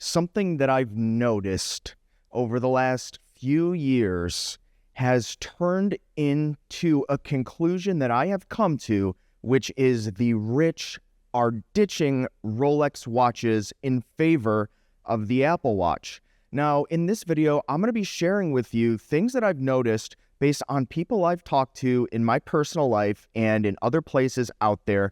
something that I've noticed over the last few years has turned into a conclusion that I have come to, which is the rich are ditching Rolex watches in favor of the Apple Watch. Now, in this video, I'm going to be sharing with you things that I've noticed based on people I've talked to in my personal life and in other places out there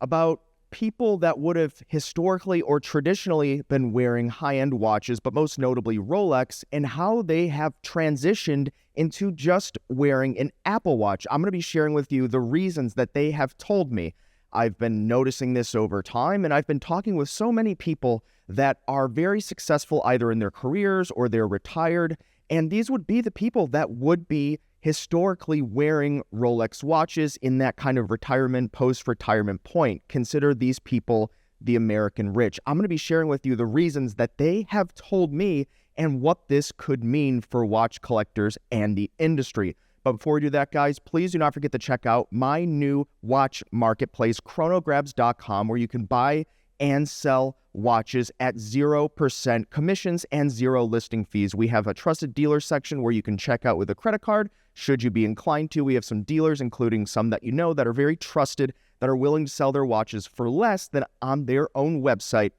about people that would have historically or traditionally been wearing high-end watches, but most notably Rolex, and how they have transitioned into just wearing an Apple Watch. I'm going to be sharing with you the reasons that they have told me. I've been noticing this over time, and I've been talking with so many people that are very successful either in their careers or they're retired, and these would be the people that would be historically wearing Rolex watches in that kind of retirement, post-retirement point. Consider these people the American rich. I'm going to be sharing with you the reasons that they have told me and what this could mean for watch collectors and the industry. But before we do that, guys, please do not forget to check out my new watch marketplace, chronograbs.com, where you can buy and sell watches at 0% commissions and 0 listing fees. We have a trusted dealer section where you can check out with a credit card, should you be inclined to. We have some dealers, including some that you know that are very trusted, that are willing to sell their watches for less than on their own website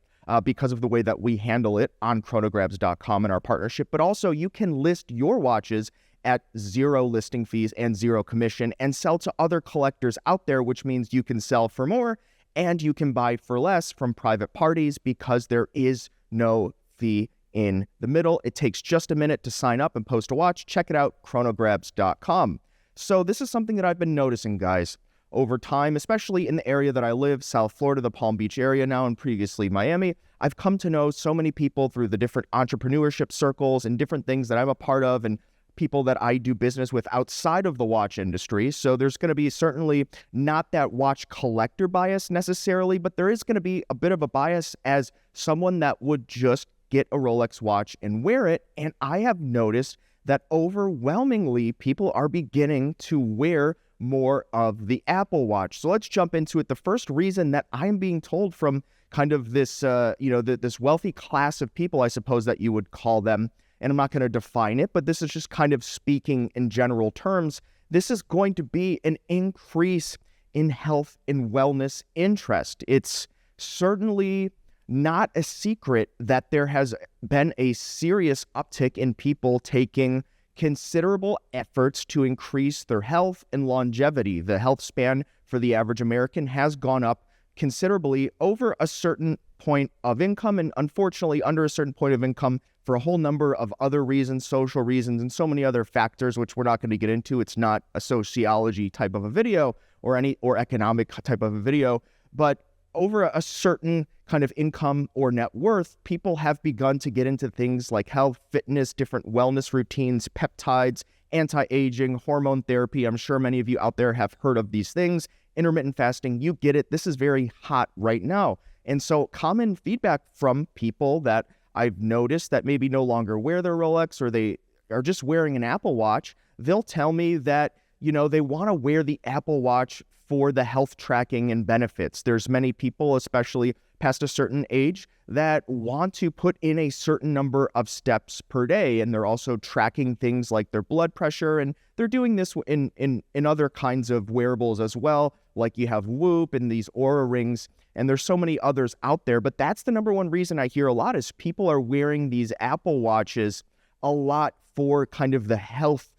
because of the way that we handle it on chronograbs.com in our partnership. But also, you can list your watches at 0 listing fees and 0 commission and sell to other collectors out there, which means you can sell for more and you can buy for less from private parties because there is no fee in the middle. It takes just a minute to sign up and post a watch. Check it out, chronograbs.com. So this is something that I've been noticing, guys, over time, especially in the area that I live, South Florida, the Palm Beach area now, and previously Miami. I've come to know so many people through the different entrepreneurship circles and different things that I'm a part of, and people that I do business with outside of the watch industry. So there's going to be certainly not that watch collector bias necessarily, but there is going to be a bit of a bias as someone that would just get a Rolex watch and wear it. And I have noticed that overwhelmingly people are beginning to wear more of the Apple Watch. So let's jump into it. The first reason that I'm being told from kind of this, this wealthy class of people, I suppose that you would call them, and I'm not going to define it, but this is just kind of speaking in general terms. This is going to be an increase in health and wellness interest. It's certainly not a secret that there has been a serious uptick in people taking considerable efforts to increase their health and longevity. The health span for the average American has gone up considerably over a certain point of income, and unfortunately under a certain point of income for a whole number of other reasons, social reasons, and so many other factors, which we're not going to get into. It's not a sociology type of a video or economic type of a video, but over a certain kind of income or net worth, people have begun to get into things like health, fitness, different wellness routines, peptides, anti-aging, hormone therapy. I'm sure many of you out there have heard of these things. Intermittent fasting, you get it. This is very hot right now. And so common feedback from people that I've noticed that maybe no longer wear their Rolex or they are just wearing an Apple Watch, they'll tell me that, they want to wear the Apple Watch for the health tracking and benefits. There's many people, especially past a certain age, that want to put in a certain number of steps per day. And they're also tracking things like their blood pressure. And they're doing this in other kinds of wearables as well. Like you have Whoop and these Aura rings. And there's so many others out there. But that's the number one reason I hear a lot is people are wearing these Apple Watches a lot for kind of the health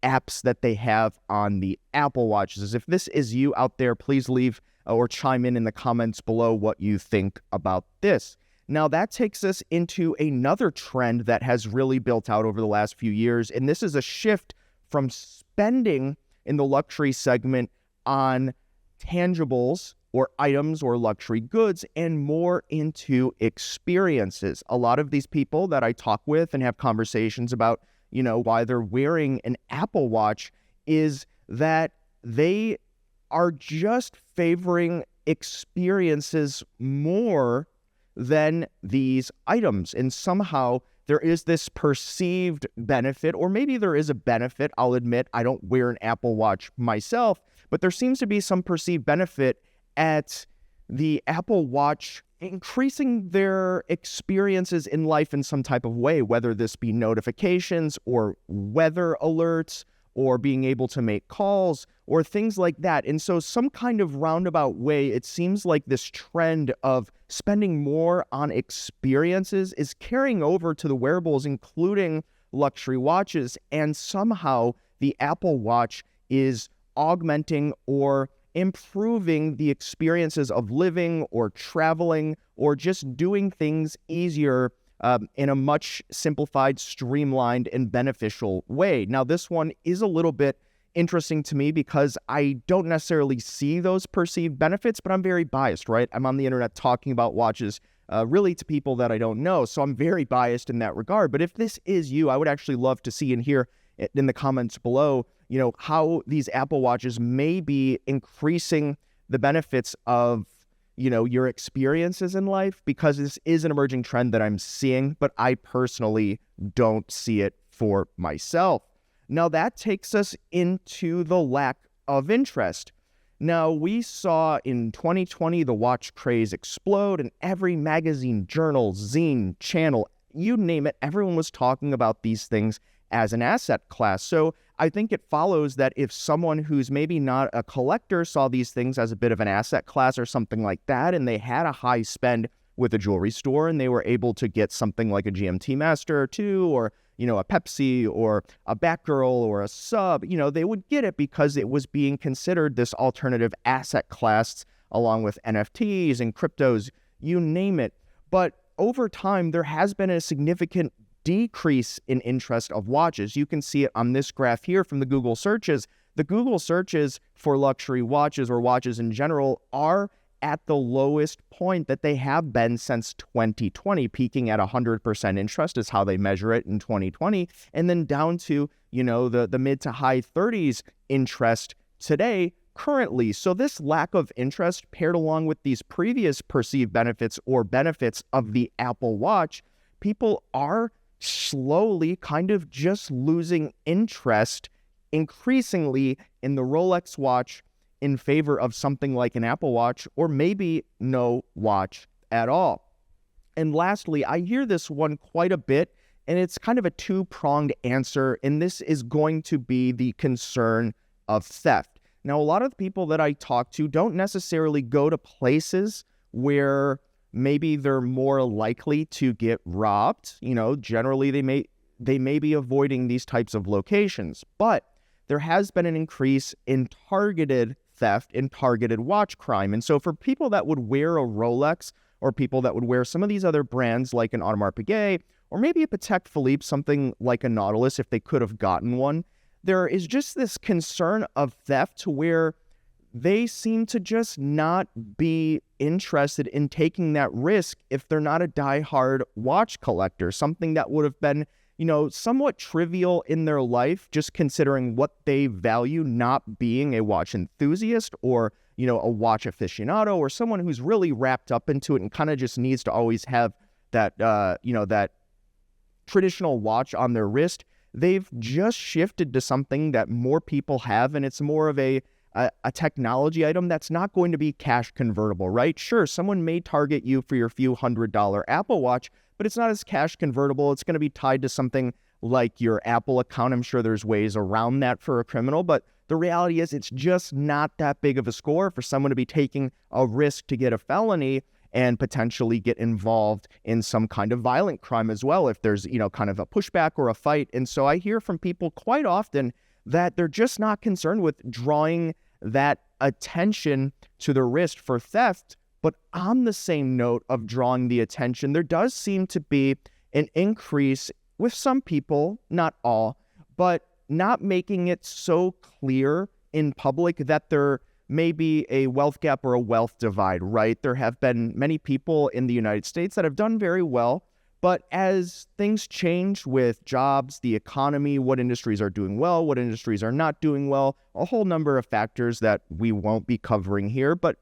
apps that they have on the Apple Watches. If this is you out there, please leave or chime in the comments below what you think about this. Now, that takes us into another trend that has really built out over the last few years, and this is a shift from spending in the luxury segment on tangibles or items or luxury goods and more into experiences. A lot of these people that I talk with and have conversations about, why they're wearing an Apple Watch is that they are just favoring experiences more than these items. And somehow there is this perceived benefit, or maybe there is a benefit. I'll admit I don't wear an Apple Watch myself, but there seems to be some perceived benefit at the Apple Watch increasing their experiences in life in some type of way, whether this be notifications or weather alerts or being able to make calls or things like that. And so some kind of roundabout way, it seems like this trend of spending more on experiences is carrying over to the wearables, including luxury watches. And somehow the Apple Watch is augmenting or improving the experiences of living or traveling or just doing things easier in a much simplified, streamlined, and beneficial way. Now, this one is a little bit interesting to me because I don't necessarily see those perceived benefits, but I'm very biased, right? I'm on the internet talking about watches really to people that I don't know, so I'm very biased in that regard. But if this is you, I would actually love to see and hear in the comments below, how these Apple Watches may be increasing the benefits of your experiences in life, because this is an emerging trend that I'm seeing, but I personally don't see it for myself. Now, that takes us into the lack of interest. Now, we saw in 2020 the watch craze explode, and every magazine, journal, zine, channel, you name it, everyone was talking about these things as an asset class. So I think it follows that if someone who's maybe not a collector saw these things as a bit of an asset class or something like that, and they had a high spend with a jewelry store and they were able to get something like a GMT Master or two, or, a Pepsi or a Batgirl or a sub, they would get it because it was being considered this alternative asset class along with NFTs and cryptos, you name it. But over time, there has been a significant decrease in interest of watches. You can see it on this graph here from the Google searches. The Google searches for luxury watches or watches in general are at the lowest point that they have been since 2020, peaking at 100% interest is how they measure it in 2020, and then down to, the mid to high 30s interest today currently. So this lack of interest paired along with these previous perceived benefits or benefits of the Apple Watch, people are slowly kind of just losing interest increasingly in the Rolex watch in favor of something like an Apple Watch or maybe no watch at all. And lastly, I hear this one quite a bit, and it's kind of a two-pronged answer, and this is going to be the concern of theft. Now, a lot of the people that I talk to don't necessarily go to places where maybe they're more likely to get robbed. Generally they may be avoiding these types of locations, but there has been an increase in targeted theft and targeted watch crime. And so for people that would wear a Rolex or people that would wear some of these other brands like an Audemars Piguet or maybe a Patek Philippe, something like a Nautilus if they could have gotten one, there is just this concern of theft to where they seem to just not be interested in taking that risk if they're not a diehard watch collector, something that would have been, somewhat trivial in their life, just considering what they value, not being a watch enthusiast or, a watch aficionado or someone who's really wrapped up into it and kind of just needs to always have that, that traditional watch on their wrist. They've just shifted to something that more people have, and it's more of a technology item that's not going to be cash convertible, right? Sure, someone may target you for your few $100 Apple Watch, but it's not as cash convertible. It's going to be tied to something like your Apple account. I'm sure there's ways around that for a criminal, but the reality is it's just not that big of a score for someone to be taking a risk to get a felony and potentially get involved in some kind of violent crime as well if there's, kind of a pushback or a fight. And so I hear from people quite often that they're just not concerned with drawing that attention to the wrist for theft. But on the same note of drawing the attention, there does seem to be an increase with some people, not all, but not making it so clear in public that there may be a wealth gap or a wealth divide, right? There have been many people in the United States that have done very well, but as things change with jobs, the economy, what industries are doing well, what industries are not doing well, a whole number of factors that we won't be covering here, but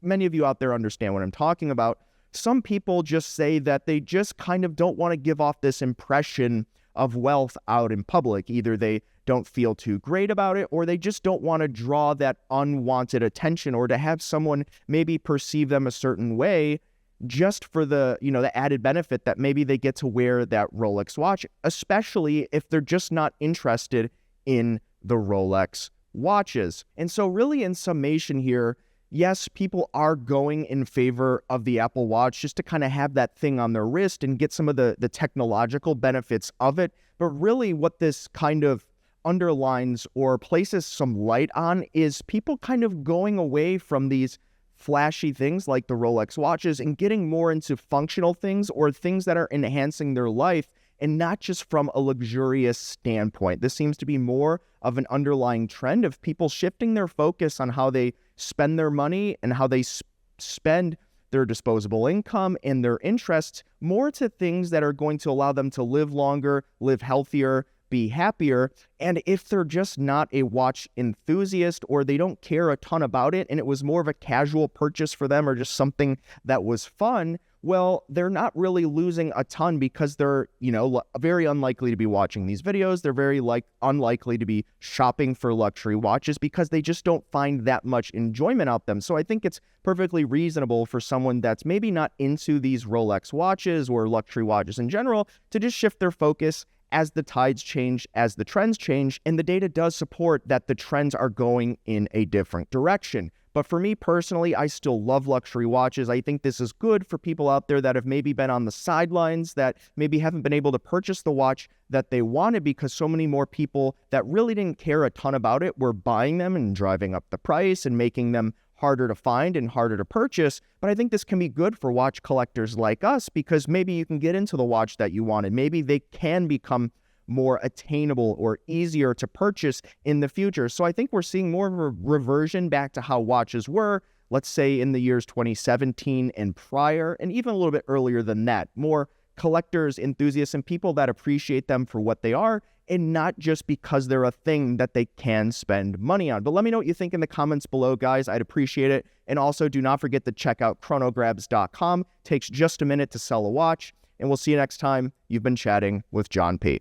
many of you out there understand what I'm talking about. Some people just say that they just kind of don't want to give off this impression of wealth out in public. Either they don't feel too great about it, or they just don't want to draw that unwanted attention or to have someone maybe perceive them a certain way just for the, the added benefit that maybe they get to wear that Rolex watch, especially if they're just not interested in the Rolex watches. And so really in summation here, yes, people are going in favor of the Apple Watch just to kind of have that thing on their wrist and get some of the technological benefits of it. But really what this kind of underlines or places some light on is people kind of going away from these flashy things like the Rolex watches and getting more into functional things or things that are enhancing their life, and not just from a luxurious standpoint. This seems to be more of an underlying trend of people shifting their focus on how they spend their money and how they spend their disposable income and their interests more to things that are going to allow them to live longer, live healthier, be happier. And if they're just not a watch enthusiast or they don't care a ton about it and it was more of a casual purchase for them or just something that was fun, well, they're not really losing a ton because they're, very unlikely to be watching these videos. They're very unlikely to be shopping for luxury watches because they just don't find that much enjoyment out them. So I think it's perfectly reasonable for someone that's maybe not into these Rolex watches or luxury watches in general to just shift their focus as the tides change, as the trends change, and the data does support that the trends are going in a different direction. But for me personally, I still love luxury watches. I think this is good for people out there that have maybe been on the sidelines, that maybe haven't been able to purchase the watch that they wanted because so many more people that really didn't care a ton about it were buying them and driving up the price and making them harder to find and harder to purchase. But I think this can be good for watch collectors like us because maybe you can get into the watch that you wanted. Maybe they can become more attainable or easier to purchase in the future. So I think we're seeing more of a reversion back to how watches were, let's say in the years 2017 and prior, and even a little bit earlier than that. More collectors, enthusiasts, and people that appreciate them for what they are and not just because they're a thing that they can spend money on. But let me know what you think in the comments below, guys. I'd appreciate it. And also do not forget to check out chronograbs.com. Takes just a minute to sell a watch. And we'll see you next time. You've been chatting with John P.